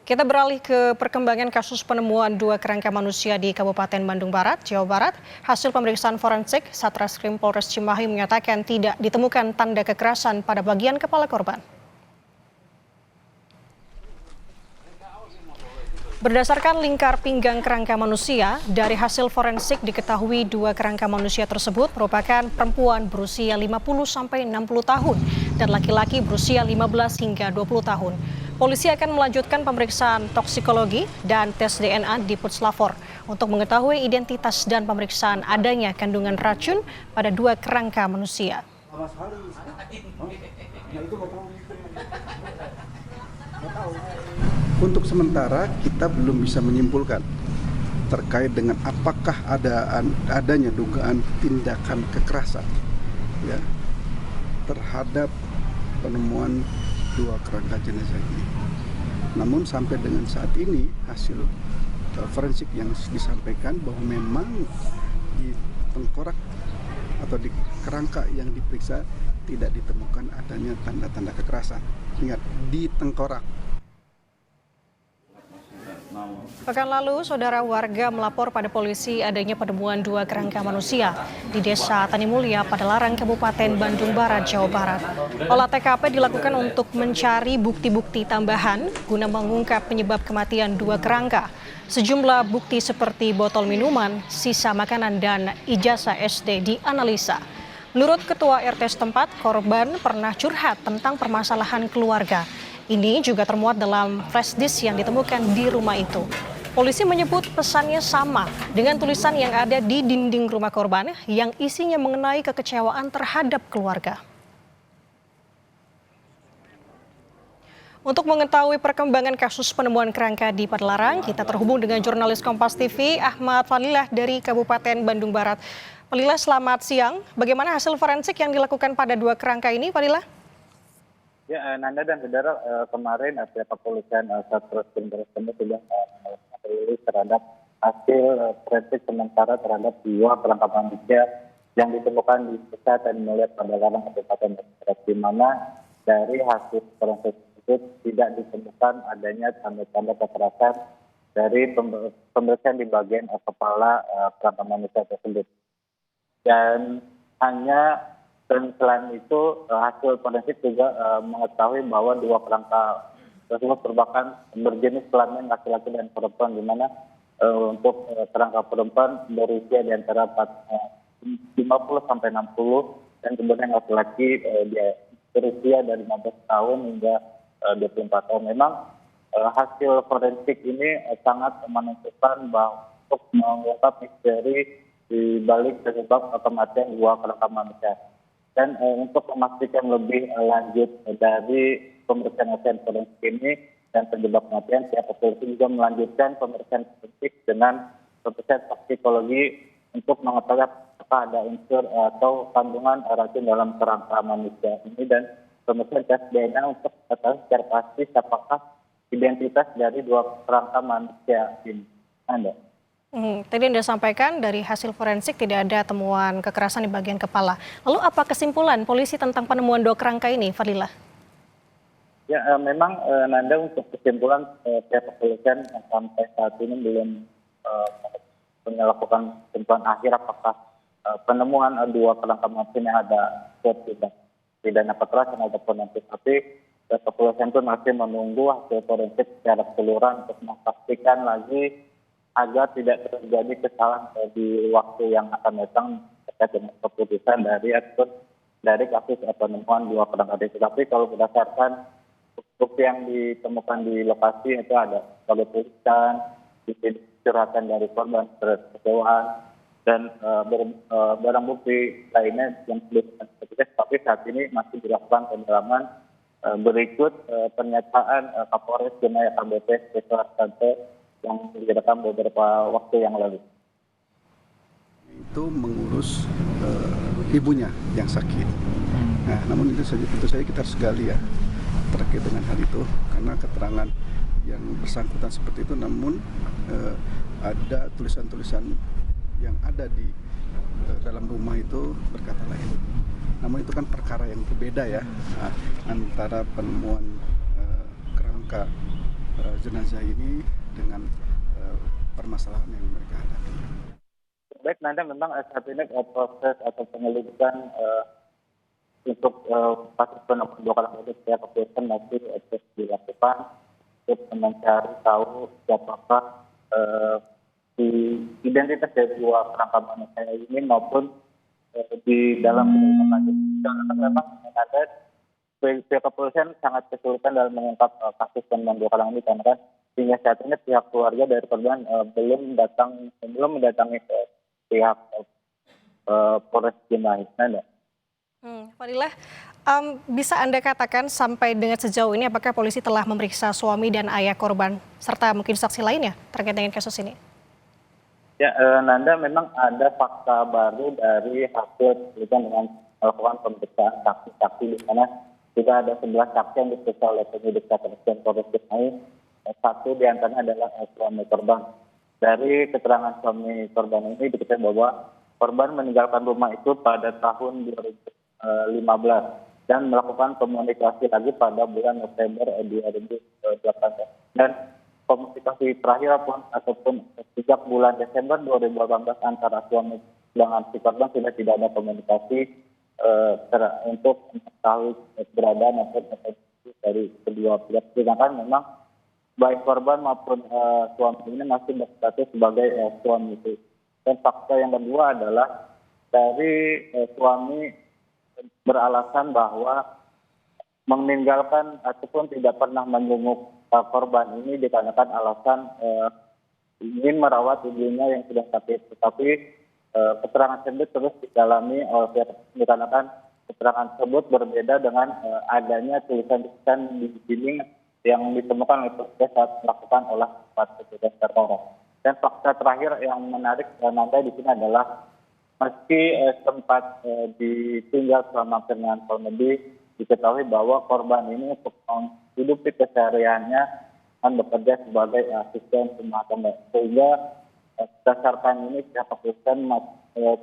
Kita beralih ke perkembangan kasus penemuan dua kerangka manusia di Kabupaten Bandung Barat, Jawa Barat. Hasil pemeriksaan forensik, Satreskrim Polres Cimahi menyatakan tidak ditemukan tanda kekerasan pada bagian kepala korban. Berdasarkan lingkar pinggang kerangka manusia, dari hasil forensik diketahui dua kerangka manusia tersebut merupakan perempuan berusia 50-60 tahun dan laki-laki berusia 15 hingga 20 tahun. Polisi akan melanjutkan pemeriksaan toksikologi dan tes DNA di Puslapor untuk mengetahui identitas dan pemeriksaan adanya kandungan racun pada dua kerangka manusia. Untuk sementara kita belum bisa menyimpulkan terkait dengan apakah adanya dugaan tindakan kekerasan ya, terhadap penemuan dua kerangka jenazah ini. Namun sampai dengan saat ini hasil forensik yang disampaikan bahwa memang di tengkorak atau di kerangka yang diperiksa tidak ditemukan adanya tanda-tanda kekerasan. Ingat, di tengkorak. Pekan lalu, saudara warga melapor pada polisi adanya penemuan dua kerangka manusia di Desa Tanimulya, Padalarang, Kabupaten Bandung Barat, Jawa Barat. Olah TKP dilakukan untuk mencari bukti-bukti tambahan guna mengungkap penyebab kematian dua kerangka. Sejumlah bukti seperti botol minuman, sisa makanan, dan ijazah SD dianalisa. Menurut Ketua RT setempat, korban pernah curhat tentang permasalahan keluarga. Ini juga termuat dalam flash disk yang ditemukan di rumah itu. Polisi menyebut pesannya sama dengan tulisan yang ada di dinding rumah korban yang isinya mengenai kekecewaan terhadap keluarga. Untuk mengetahui perkembangan kasus penemuan kerangka di Padalarang, kita terhubung dengan jurnalis Kompas TV Ahmad Falilah dari Kabupaten Bandung Barat. Falilah, selamat siang. Bagaimana hasil forensik yang dilakukan pada dua kerangka ini, Falilah? Ya, Nanda dan saudara, kemarin pihak kepolisian Satreskrim Polres sudah merilis terhadap hasil forensik sementara terhadap dua kerangka manusia yang ditemukan di Desa Tanimulya, Padalarang, Kabupaten Bandung Barat, di mana dari hasil forensik tersebut tidak ditemukan adanya tanda-tanda kekerasan dari pemeriksaan di bagian kepala kerangka manusia tersebut. Dan selain itu hasil forensik juga mengetahui bahwa dua kerangka tersebut merupakan berjenis kelamin laki-laki dan perempuan, di mana untuk kerangka perempuan berusia di antara 50 sampai 60 dan kemudian laki-laki berusia dari 15 tahun hingga 24 tahun. Memang hasil forensik ini sangat menentukan bahwa untuk mengungkap misteri di balik penyebab kematian dua kerangka manusia. Dan untuk memastikan lebih lanjut dari pemeriksaan hasil forensik ini dan penyebab kematian, pihak kepolisian juga melanjutkan pemeriksaan forensik dengan pemeriksaan toksikologi untuk mengetahui apakah ada unsur atau kandungan racun dalam kerangka manusia ini, dan pemeriksaan tes DNA untuk mengetahui secara pasti apakah identitas dari dua kerangka manusia ini. Anda. Tadi Anda sampaikan dari hasil forensik tidak ada temuan kekerasan di bagian kepala. Lalu apa kesimpulan polisi tentang penemuan dua kerangka ini, Falilah? Ya, memang Nanda, untuk kesimpulan pihak kepolisian sampai saat ini belum melakukan kesimpulan akhir apakah penemuan dua kerangka manusia yang ada tidak pidana kekerasan ataupun nanti. Tapi pihak kepolisian pun masih menunggu hasil forensik secara keseluruhan untuk memastikan lagi agar tidak terjadi kesalahan di waktu yang akan datang terkait dengan keputusan dari kasus penemuan dua kerangka itu. Tapi kalau berdasarkan bukti yang ditemukan di lokasi itu ada sebagai tulisan, curhatan dari korban, kekecewaan, dan barang bukti lainnya yang disebutkan petugas. Tapi saat ini masih dilakukan pendalaman berikut pernyataan Kapolres Cimahi AKBP Spesial Santo yang diadakan beberapa waktu yang lalu. Itu mengurus ibunya yang sakit. Nah, namun itu tentu saja kita harus gali ya terkait dengan hal itu, karena keterangan yang bersangkutan seperti itu, namun ada tulisan-tulisan yang ada di dalam rumah itu berkata lain. Namun itu kan perkara yang berbeda ya, antara penemuan kerangka jenazah ini dengan permasalahan yang mereka hadapi. Baik, Nanda, memang saat ini proses atau penyelidikan untuk kasus penemuan dua orang itu pihak kepolisian masih terus dilakukan untuk mencari tahu siapakah di identitas dari dua kerangka manusia ini maupun di dalam penyelidikan. Karena memang ada pihak kepolisian sangat kesulitan dalam mengungkap kasus penemuan dua orang ini karena kan hingga saat ini pihak keluarga dari korban belum mendatangi ke pihak Polres Cimahi. Nanda. Fadilah, bisa Anda katakan sampai dengan sejauh ini apakah polisi telah memeriksa suami dan ayah korban serta mungkin saksi lainnya terkait dengan kasus ini? Ya, Nanda, memang ada fakta baru dari hasil penelitian dengan melakukan pemeriksaan saksi-saksi di mana juga ada 11 saksi yang diperiksa oleh penyidik Satreskrim Polres Cimahi. Satu di antaranya adalah suami korban. Dari keterangan suami korban ini diketahui bahwa korban meninggalkan rumah itu pada tahun 2015 dan melakukan komunikasi lagi pada bulan November 2018. Dan komunikasi terakhir ataupun sejak bulan Desember 2018 antara suami dengan si korban sudah tidak ada komunikasi untuk mengetahui keberadaan atau dari kedua pihak. Sedangkan memang baik korban maupun suami ini masih berstatus sebagai suami itu. Dan fakta yang kedua adalah dari suami beralasan bahwa meninggalkan ataupun tidak pernah menjenguk korban ini dikarenakan alasan ingin merawat ibunya yang sudah sakit. Tetapi keterangan tersebut terus didalami oleh pihak dikarenakan keterangan tersebut berbeda dengan adanya tulisan-tulisan di dinding yang ditemukan oleh petugas saat melakukan olah tempat petugas perkara. Dan fakta terakhir yang menarik nanti di sini adalah meski sempat ditinggal selama dengan komedi, diketahui bahwa korban ini untuk menghidupi kesehariannya kan bekerja sebagai asisten rumah tangga. Sehingga berdasarkan ini pihak kepolisian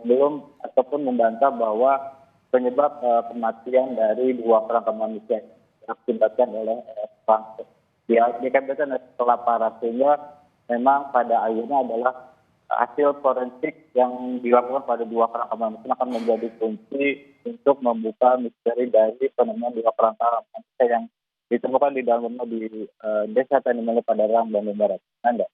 belum ataupun membantah bahwa penyebab kematian dari dua kerangka manusia diakibatkan oleh bangsa. Diakibatkan setelah parah, sehingga memang pada akhirnya adalah hasil forensik yang dilakukan pada dua kerangka manusia akan menjadi kunci untuk membuka misteri dari penemuan dua kerangka manusia yang ditemukan di dalam rumah di Desa Tanimulya, Padalarang, Bandung Barat. Anda.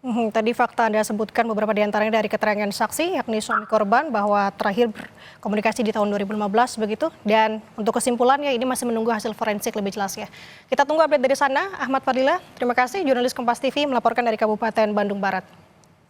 Tadi fakta Anda sebutkan beberapa di antaranya dari keterangan saksi, yakni suami korban bahwa terakhir berkomunikasi di tahun 2015 begitu. Dan untuk kesimpulannya ini masih menunggu hasil forensik lebih jelas ya. Kita tunggu update dari sana. Ahmad Fadilah, terima kasih. Jurnalis Kompas TV melaporkan dari Kabupaten Bandung Barat.